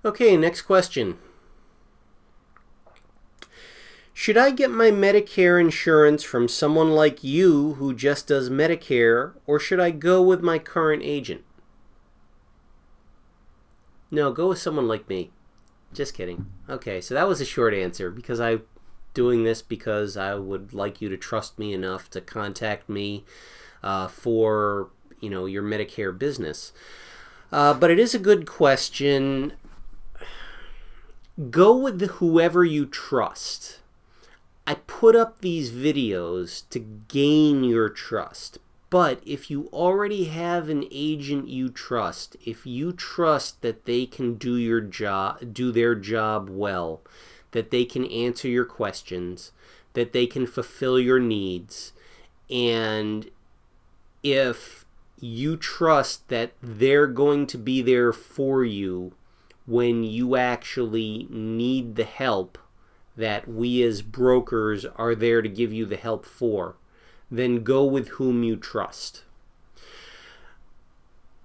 Okay, next question. Should I get my Medicare insurance from someone like you who just does Medicare, or should I go with my current agent? No, go with someone like me. Just kidding. Okay, so that was a short answer because I'm doing this because I would like you to trust me enough to contact me for your Medicare business. But it is a good question. Go with whoever you trust. I put up these videos to gain your trust. But if you already have an agent you trust, if you trust that they can do their job well, that they can answer your questions, that they can fulfill your needs, and if you trust that they're going to be there for you when you actually need the help that we as brokers are there to give you the help for, then go with whom you trust.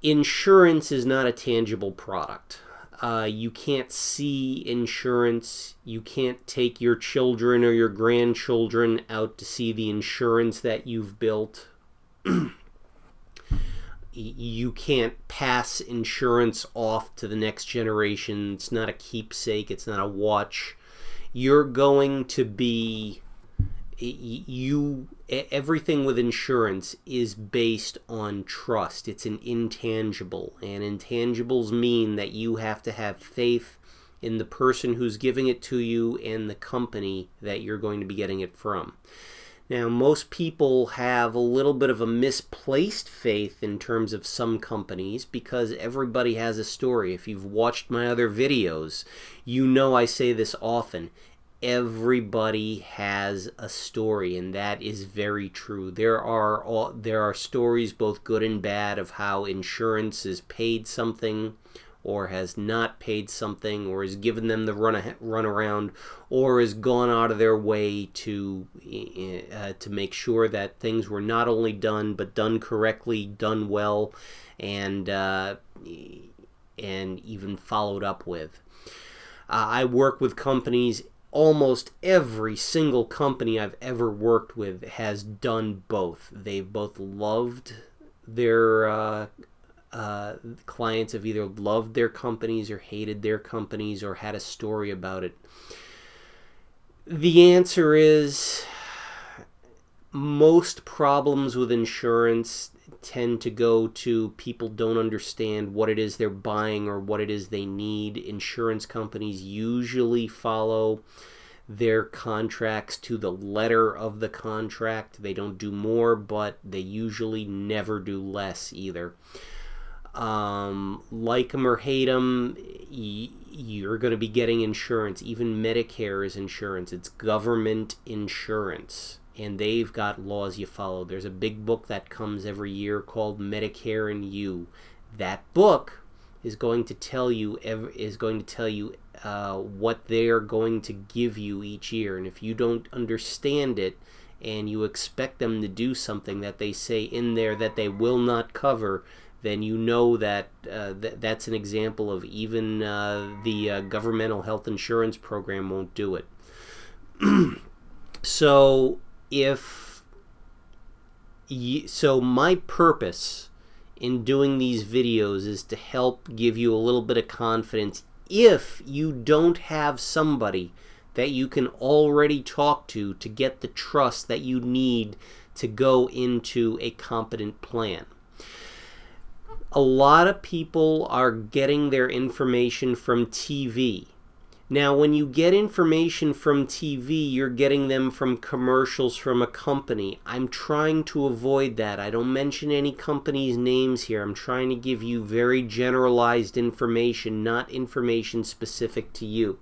Insurance is not a tangible product. You can't see insurance. You can't take your children or your grandchildren out to see the insurance that you've built. You can't pass insurance off to the next generation. It's not a keepsake. It's not a watch. You're going to be... everything with insurance is based on trust. It's an intangible, and intangibles mean that you have to have faith in the person who's giving it to you and the company that you're going to be getting it from. Now, most people have a little bit of a misplaced faith in terms of some companies because everybody has a story. If you've watched my other videos, you know I say this often. Everybody has a story, and that is very true. There are stories, both good and bad, of how insurance has paid something or has not paid something, or has given them the run around, or has gone out of their way to make sure that things were not only done but done correctly, done well, and even followed up with. I work with companies. Almost every single company I've ever worked with has done both. They've both loved their clients, have either loved their companies or hated their companies or had a story about it. The answer is most problems with insurance tend to go to people don't understand what it is they're buying or what it is they need. Insurance companies usually follow their contracts to the letter of the contract. They don't do more, but they usually never do less either. Like them or hate them, you're going to be getting insurance. Even Medicare is insurance. It's government insurance, and they've got laws you follow. There's a big book that comes every year called Medicare and You. That book is going to tell you what they're going to give you each year, and if you don't understand it and you expect them to do something that they say in there that they will not cover, then you know that that's an example of even the governmental health insurance program won't do it. So my purpose in doing these videos is to help give you a little bit of confidence if you don't have somebody that you can already talk to get the trust that you need to go into a competent plan. A lot of people are getting their information from TV. Now, when you get information from TV, you're getting them from commercials from a company. I'm trying to avoid that. I don't mention any companies' names here. I'm trying to give you very generalized information, not information specific to you.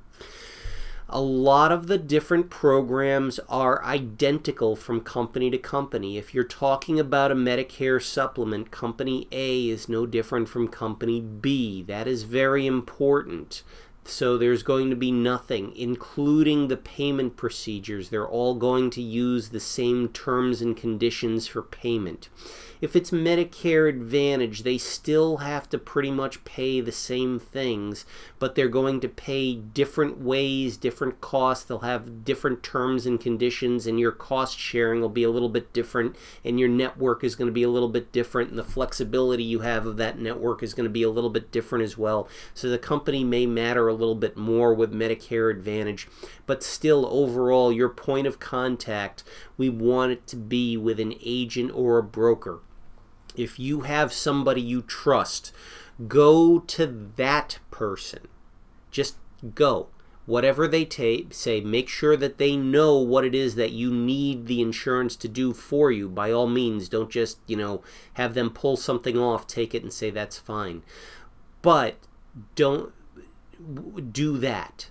A lot of the different programs are identical from company to company. If you're talking about a Medicare supplement, Company A is no different from Company B. That is very important. So there's going to be nothing, including the payment procedures. They're all going to use the same terms and conditions for payment. If it's Medicare Advantage, they still have to pretty much pay the same things, but they're going to pay different ways, different costs. They'll have different terms and conditions, and your cost sharing will be a little bit different, and your network is going to be a little bit different, and the flexibility you have of that network is going to be a little bit different as well. So the company may matter a little bit more with Medicare Advantage, but still overall your point of contact, we want it to be with an agent or a broker. If you have somebody you trust, go to that person. Just go. Whatever they say, make sure that they know what it is that you need the insurance to do for you. By all means, don't just, have them pull something off, take it and say that's fine. But don't do that.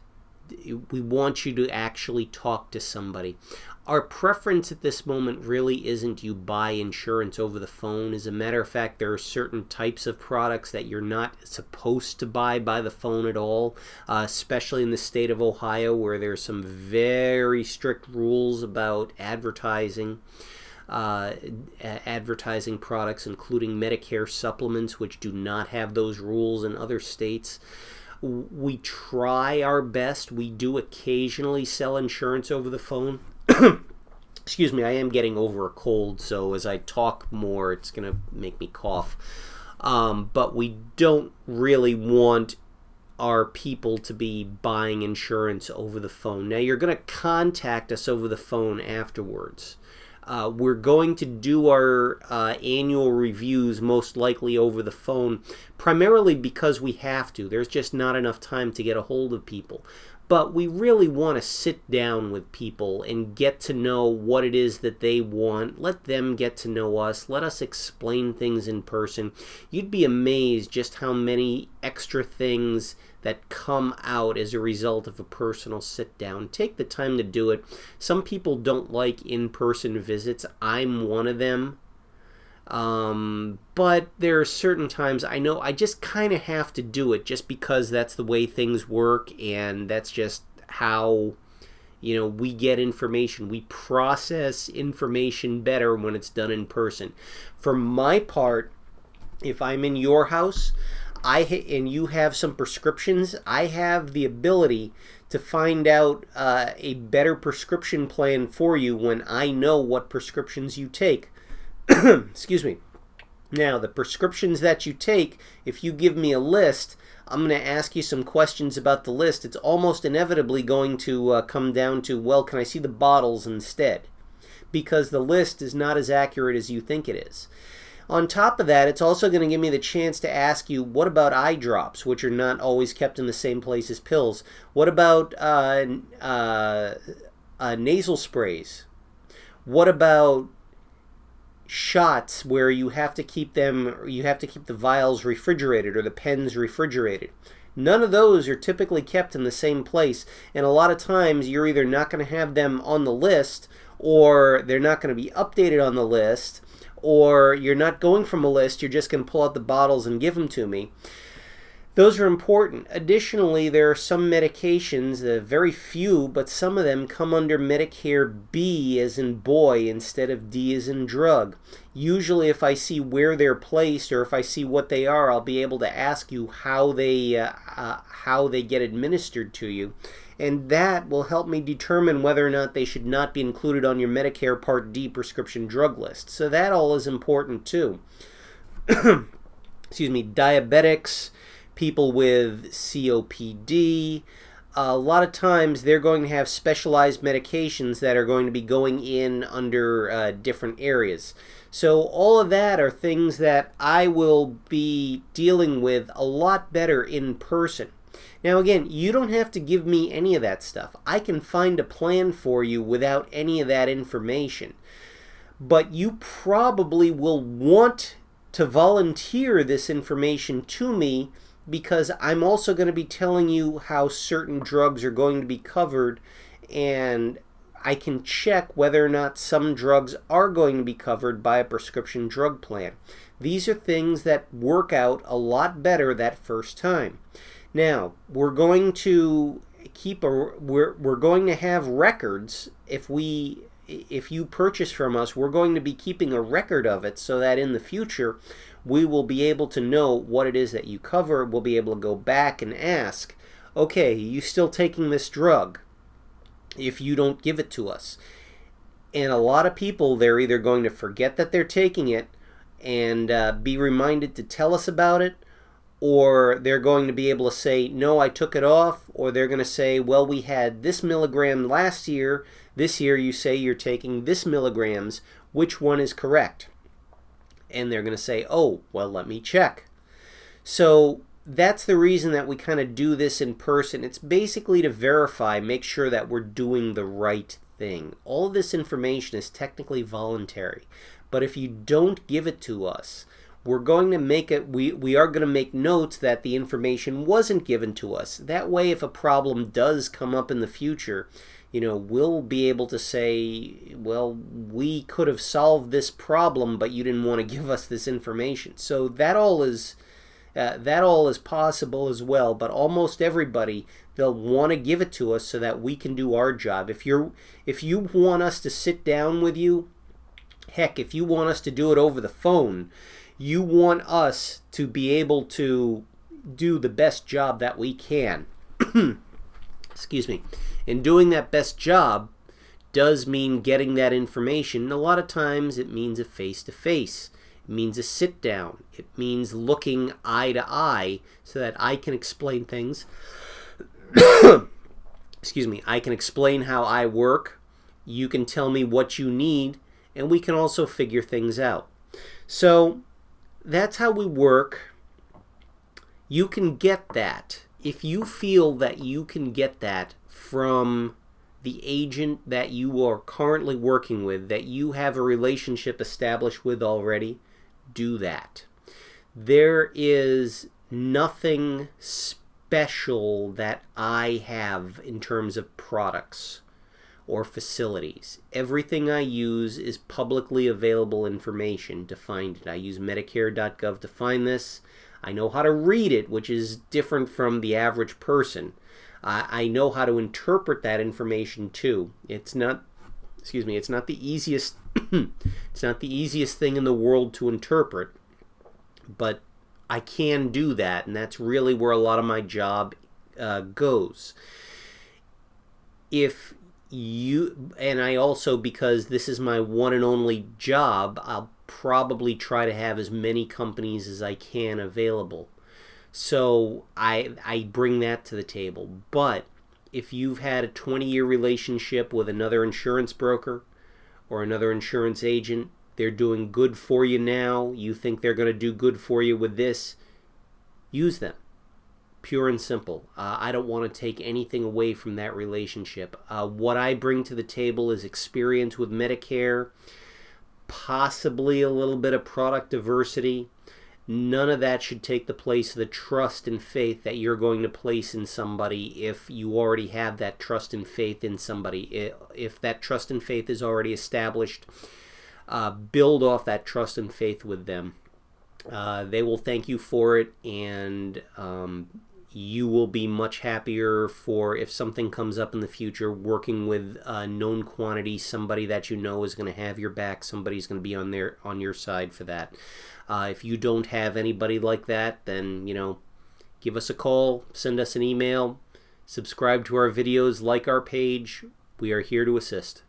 We want you to actually talk to somebody. Our preference at this moment really isn't you buy insurance over the phone. As a matter of fact, there are certain types of products that you're not supposed to buy by the phone at all, especially in the state of Ohio, where there's some very strict rules about advertising products, including Medicare supplements, which do not have those rules in other states. We try our best. We do occasionally sell insurance over the phone. Excuse me, I am getting over a cold, so as I talk more, it's going to make me cough. But we don't really want our people to be buying insurance over the phone. Now, you're going to contact us over the phone afterwards. We're going to do our annual reviews most likely over the phone, primarily because we have to. There's just not enough time to get a hold of people. But we really want to sit down with people and get to know what it is that they want. Let them get to know us. Let us explain things in person. You'd be amazed just how many extra things that come out as a result of a personal sit down. Take the time to do it. Some people don't like in-person visits. I'm one of them. But there are certain times I know I just kind of have to do it just because that's the way things work, and that's just how, we get information. We process information better when it's done in person. For my part, if I'm in your house and you have some prescriptions, I have the ability to find out a better prescription plan for you when I know what prescriptions you take. Excuse me. Now, the prescriptions that you take, if you give me a list, I'm going to ask you some questions about the list. It's almost inevitably going to come down to, well, can I see the bottles instead? Because the list is not as accurate as you think it is. On top of that, it's also going to give me the chance to ask you, what about eye drops, which are not always kept in the same place as pills? What about nasal sprays? What about shots where you have to keep the vials refrigerated or the pens refrigerated? None of those are typically kept in the same place, and a lot of times you're either not going to have them on the list, or they're not going to be updated on the list, or you're not going from a list, you're just going to pull out the bottles and give them to me. Those are important. Additionally, there are some medications, very few, but some of them come under Medicare B as in boy instead of D as in drug. Usually if I see where they're placed or if I see what they are, I'll be able to ask you how they get administered to you. And that will help me determine whether or not they should not be included on your Medicare Part D prescription drug list. So that all is important too. Excuse me, diabetics, people with COPD, a lot of times they're going to have specialized medications that are going to be going in under different areas. So all of that are things that I will be dealing with a lot better in person. Now again, you don't have to give me any of that stuff. I can find a plan for you without any of that information. But you probably will want to volunteer this information to me, because I'm also going to be telling you how certain drugs are going to be covered, and I can check whether or not some drugs are going to be covered by a prescription drug plan. These are things that work out a lot better that first time. Now, we're going to we're going to have records. If you purchase from us, we're going to be keeping a record of it so that in the future we will be able to know what it is that you cover. We'll be able to go back and ask, okay, are you still taking this drug if you don't give it to us? And a lot of people, they're either going to forget that they're taking it and be reminded to tell us about it, or they're going to be able to say, no, I took it off, or they're going to say, well, we had this milligram last year. This year you say you're taking this milligrams. Which one is correct? And they're going to say, oh, well, let me check. So that's the reason that we kind of do this in person. It's basically to verify, make sure that we're doing the right thing. All of this information is technically voluntary. But if you don't give it to us, we're going to make it, we are going to make notes that the information wasn't given to us. That way, if a problem does come up in the future, we'll be able to say, well, we could have solved this problem, but you didn't want to give us this information. So that all is possible as well. But almost everybody, they'll want to give it to us so that we can do our job. If you want us to sit down with you, heck, if you want us to do it over the phone, you want us to be able to do the best job that we can. Excuse me. And doing that best job does mean getting that information. A lot of times it means a face-to-face. It means a sit-down. It means looking eye to eye so that I can explain things. Excuse me. I can explain how I work. You can tell me what you need, and we can also figure things out. So that's how we work. You can get that. If you feel that you can get that from the agent that you are currently working with, that you have a relationship established with already, do that. There is nothing special that I have in terms of products or facilities. Everything I use is publicly available information to find it. I use Medicare.gov to find this. I know how to read it, which is different from the average person. I know how to interpret that information too. It's not the easiest it's not the easiest thing in the world to interpret, but I can do that, and that's really where a lot of my job goes. And I also, because this is my one and only job, I'll probably try to have as many companies as I can available. So I bring that to the table. But if you've had a 20-year relationship with another insurance broker or another insurance agent, they're doing good for you now, you think they're going to do good for you with this, use them. Pure and simple. I don't want to take anything away from that relationship. What I bring to the table is experience with Medicare, possibly a little bit of product diversity. None of that should take the place of the trust and faith that you're going to place in somebody if you already have that trust and faith in somebody. If that trust and faith is already established, build off that trust and faith with them. They will thank you for it, and you will be much happier for if something comes up in the future, working with known quantities, somebody that you know is going to have your back, somebody's going to be on your side for that. If you don't have anybody like that, then give us a call, send us an email, subscribe to our videos, like our page. We are here to assist.